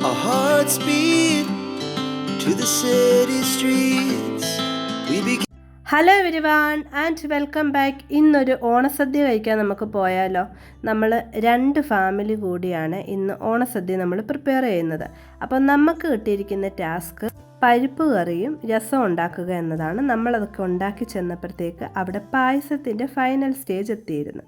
Our hearts beat to the city streets. We begin. Hello everyone and welcome back. ഇന്നൊരു ഓണസദ്യ കഴിക്കാൻ നമുക്ക് പോയാലോ. നമ്മൾ 2 ഫാമിലി കൂടിയാണ് ഇന്ന് ഓണസദ്യ നമ്മൾ പ്രിപ്പയർ ചെയ്യുന്നത്. അപ്പോൾ നമുക്ക് കിട്ടിയിരിക്കുന്ന ടാസ്ക് പരിപ്പ് കറിയും രസവും ഉണ്ടാക്കുക എന്നതാണ്. നമ്മളതൊക്കെ ഉണ്ടാക്കി ചെന്നപ്പോഴത്തേക്ക് അവിടെ പായസത്തിൻ്റെ ഫൈനൽ സ്റ്റേജ് എത്തിയിരുന്നു.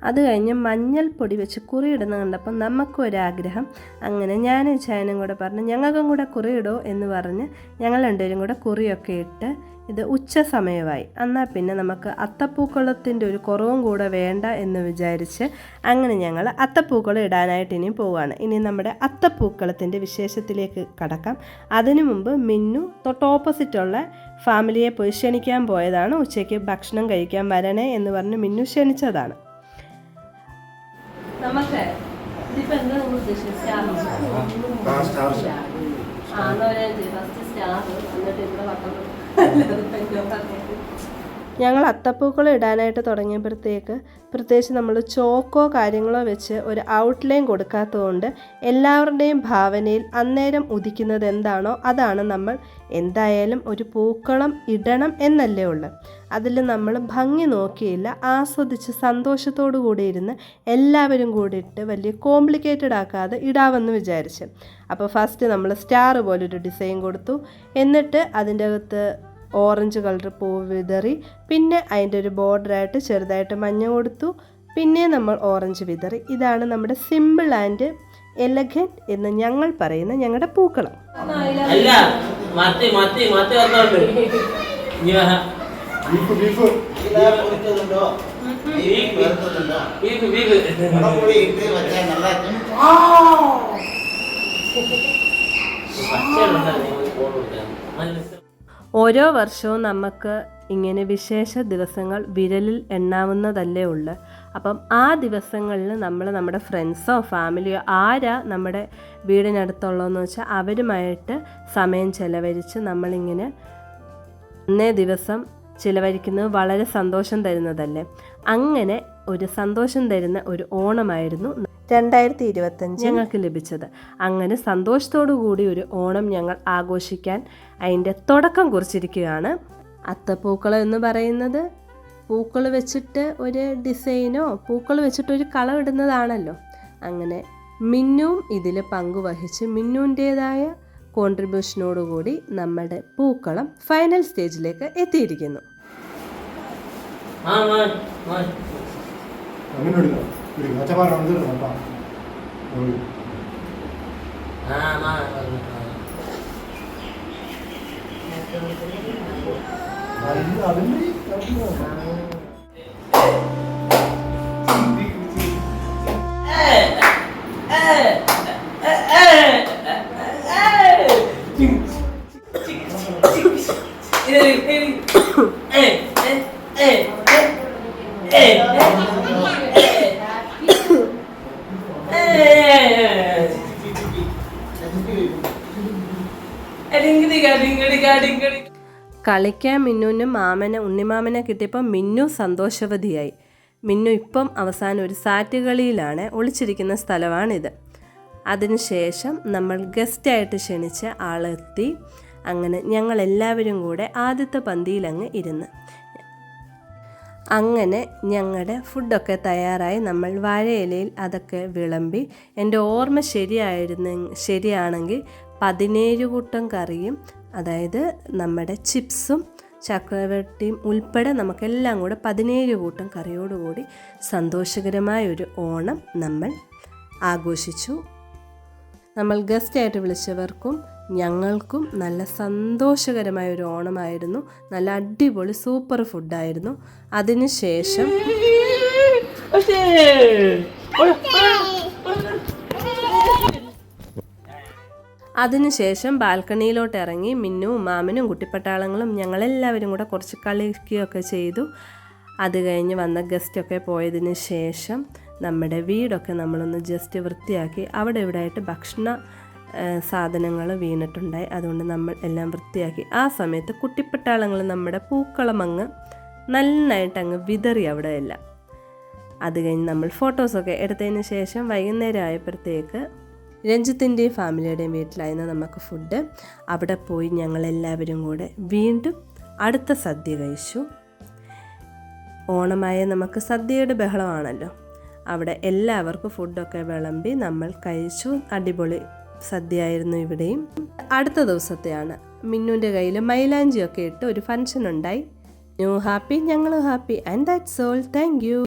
അത് കഴിഞ്ഞ് മഞ്ഞൾപ്പൊടി വെച്ച് കുറിയിടുന്ന കണ്ടപ്പോൾ നമുക്കൊരാഗ്രഹം. അങ്ങനെ ഞാനും ചായനും കൂടെ പറഞ്ഞ് ഞങ്ങൾക്കും കൂടെ കുറിയിടോ എന്ന് പറഞ്ഞ് ഞങ്ങൾ രണ്ടുപേരും കൂടെ കുറിയൊക്കെ ഇട്ട് ഇത് ഉച്ച സമയമായി. എന്നാൽ പിന്നെ നമുക്ക് അത്തപ്പൂക്കളത്തിൻ്റെ ഒരു കുറവും കൂടെ വേണ്ട എന്ന് വിചാരിച്ച് അങ്ങനെ ഞങ്ങൾ അത്തപ്പൂക്കളം ഇടാനായിട്ട് ഇനി പോവുകയാണ്. ഇനി നമ്മുടെ അത്തപ്പൂക്കളത്തിൻ്റെ വിശേഷത്തിലേക്ക് കടക്കാം. അതിനു മുമ്പ് മിന്നു തൊട്ട് ഓപ്പോസിറ്റുള്ള ഫാമിലിയെ പോയി ക്ഷണിക്കാൻ പോയതാണ്. ഉച്ചയ്ക്ക് ഭക്ഷണം കഴിക്കാൻ വരണേ എന്ന് പറഞ്ഞ് മിന്നു ക്ഷണിച്ചതാണ്. നമുക്ക് ഇതിപ്പോൾ എന്താ നമ്മൾ ഉദ്ദേശിച്ചത്? ഞങ്ങൾ അത്തപ്പൂക്കളം ഇടാനായിട്ട് തുടങ്ങിയപ്പോഴത്തേക്ക് പ്രത്യേകിച്ച് നമ്മൾ ചോക്കോ കാര്യങ്ങളോ വെച്ച് ഒരു ഔട്ട്ലൈൻ കൊടുക്കാത്തതുകൊണ്ട് എല്ലാവരുടെയും ഭാവനയിൽ അന്നേരം ഉദിക്കുന്നത് എന്താണോ അതാണ് നമ്മൾ എന്തായാലും ഒരു പൂക്കളം ഇടണം എന്നല്ലേ ഉള്ളു. അതിൽ നമ്മൾ ഭംഗി നോക്കിയില്ല, ആസ്വദിച്ച് സന്തോഷത്തോടു കൂടി ഇരുന്ന് എല്ലാവരും കൂടിയിട്ട് വലിയ കോംപ്ലിക്കേറ്റഡ് ആക്കാതെ ഇടാമെന്ന് വിചാരിച്ച്. അപ്പോൾ ഫസ്റ്റ് നമ്മൾ സ്റ്റാർ പോലൊരു ഡിസൈൻ കൊടുത്തു. എന്നിട്ട് അതിൻ്റെ അകത്ത് ഓറഞ്ച് കളർ പൂവ് വിതറി, പിന്നെ അതിൻ്റെ ഒരു ബോർഡറായിട്ട് ചെറുതായിട്ട് മഞ്ഞ കൊടുത്തു, പിന്നെ നമ്മൾ ഓറഞ്ച് വിതറി. ഇതാണ് നമ്മുടെ സിമ്പിൾ ആൻഡ് എലഗൻറ്റ് എന്ന് ഞങ്ങൾ പറയുന്ന ഞങ്ങളുടെ പൂക്കളം. ഓരോ വർഷവും നമുക്ക് ഇങ്ങനെ വിശേഷ ദിവസങ്ങൾ വിരലിൽ എണ്ണാവുന്നതല്ലേ ഉള്ളു. അപ്പം ആ ദിവസങ്ങളിൽ നമ്മൾ നമ്മുടെ ഫ്രണ്ട്സോ ഫാമിലിയോ ആരാ നമ്മുടെ വീടിനടുത്തുള്ളതെന്ന് വെച്ചാൽ അവരുമായിട്ട് സമയം ചെലവഴിച്ച് നമ്മളിങ്ങനെ അന്നേ ദിവസം ചിലവഴിക്കുന്നത് വളരെ സന്തോഷം തരുന്നതല്ലേ. അങ്ങനെ ഒരു സന്തോഷം തരുന്ന ഒരു ഓണമായിരുന്നു 2025 ഞങ്ങൾക്ക് ലഭിച്ചത്. അങ്ങനെ സന്തോഷത്തോടു കൂടി ഒരു ഓണം ഞങ്ങൾ ആഘോഷിക്കാൻ അതിൻ്റെ തുടക്കം കുറിച്ചിരിക്കുകയാണ്. അത്തപ്പൂക്കളം എന്ന് പറയുന്നത് പൂക്കൾ വെച്ചിട്ട് ഒരു ഡിസൈനോ പൂക്കൾ വെച്ചിട്ടൊരു കളം ഇടുന്നതാണല്ലോ. അങ്ങനെ മിന്നുവും ഇതിൽ പങ്കുവഹിച്ച് മിന്നുവിൻ്റേതായ കോൺട്രിബ്യൂഷനോടുകൂടി നമ്മുടെ പൂക്കളം ഫൈനൽ സ്റ്റേജിലേക്ക് എത്തിയിരിക്കുന്നു. കളിക്കാൻ മിന്നുവിനും ഉണ്ണിമാമനെ കിട്ടിയപ്പോൾ മിന്നു സന്തോഷവതിയായി. മിന്നു ഇപ്പം അവസാനം ഒരു സാറ്റ് കളിയിലാണ്, ഒളിച്ചിരിക്കുന്ന സ്ഥലമാണിത്. അതിനുശേഷം നമ്മൾ ഗസ്റ്റായിട്ട് ക്ഷണിച്ച ആളെത്തി. അങ്ങനെ ഞങ്ങളെല്ലാവരും കൂടെ ആദ്യത്തെ പന്തിയിലങ്ങ് ഇരുന്ന് അങ്ങനെ ഞങ്ങളുടെ ഫുഡൊക്കെ തയ്യാറായി. നമ്മൾ വാഴയിലയിൽ അതൊക്കെ വിളമ്പി. എൻ്റെ ഓർമ്മ ശരിയാണെങ്കിൽ 17 കൂട്ടം കറിയും, അതായത് നമ്മുടെ ചിപ്സും ചക്കവരട്ടിയും ഉൾപ്പെടെ നമുക്കെല്ലാം കൂടെ 17 കൂട്ടം കറിയോടുകൂടി സന്തോഷകരമായൊരു ഓണം നമ്മൾ ആഘോഷിച്ചു. നമ്മൾ ഗസ്റ്റായിട്ട് വിളിച്ചവർക്കും ഞങ്ങൾക്കും നല്ല സന്തോഷകരമായൊരു ഓണമായിരുന്നു. നല്ല അടിപൊളി സൂപ്പർ ഫുഡായിരുന്നു. അതിനുശേഷം ബാൽക്കണിയിലോട്ട് ഇറങ്ങി മിന്നുവും മാമനും കുട്ടിപ്പട്ടാളങ്ങളും ഞങ്ങളെല്ലാവരും കൂടെ കുറച്ച് കളിക്കുകയൊക്കെ ചെയ്തു. അത് കഴിഞ്ഞ് വന്ന ഗസ്റ്റൊക്കെ പോയതിന് ശേഷം നമ്മുടെ വീടൊക്കെ നമ്മളൊന്ന് ജസ്റ്റ് വൃത്തിയാക്കി. അവിടെ ഇവിടെ ആയിട്ട് ഭക്ഷണ സാധനങ്ങൾ വീണിട്ടുണ്ടായി. അതുകൊണ്ട് നമ്മൾ എല്ലാം വൃത്തിയാക്കി. ആ സമയത്ത് കുട്ടിപ്പട്ടാളങ്ങൾ നമ്മുടെ പൂക്കളം അങ്ങ് നന്നായിട്ട് അങ്ങ് വിതറി അവിടെ എല്ലാം. അത് കഴിഞ്ഞ് നമ്മൾ ഫോട്ടോസൊക്കെ എടുത്തതിന് ശേഷം വൈകുന്നേരം ആയപ്പോഴത്തേക്ക് രഞ്ജിത്തിൻ്റെയും ഫാമിലിയുടെയും വീട്ടിലായിരുന്നു നമുക്ക് ഫുഡ്. അവിടെ പോയി ഞങ്ങളെല്ലാവരും കൂടെ വീണ്ടും അടുത്ത സദ്യ കഴിച്ചു. ഓണമായ നമുക്ക് സദ്യയുടെ ബഹളമാണല്ലോ. അവിടെ എല്ലാവർക്കും ഫുഡൊക്കെ വിളമ്പി നമ്മൾ കഴിച്ചു. അടിപൊളി സദ്യയായിരുന്നു ഇവിടെയും. അടുത്ത ദിവസത്തെയാണ്. മിന്നുവിൻ്റെ കയ്യിൽ മൈലാഞ്ചിയൊക്കെ ഇട്ട് ഒരു ഫംഗ്ഷൻ ഉണ്ടായി. ന്യൂ ഹാപ്പി, ഞങ്ങളും happy. And that's all. Thank you.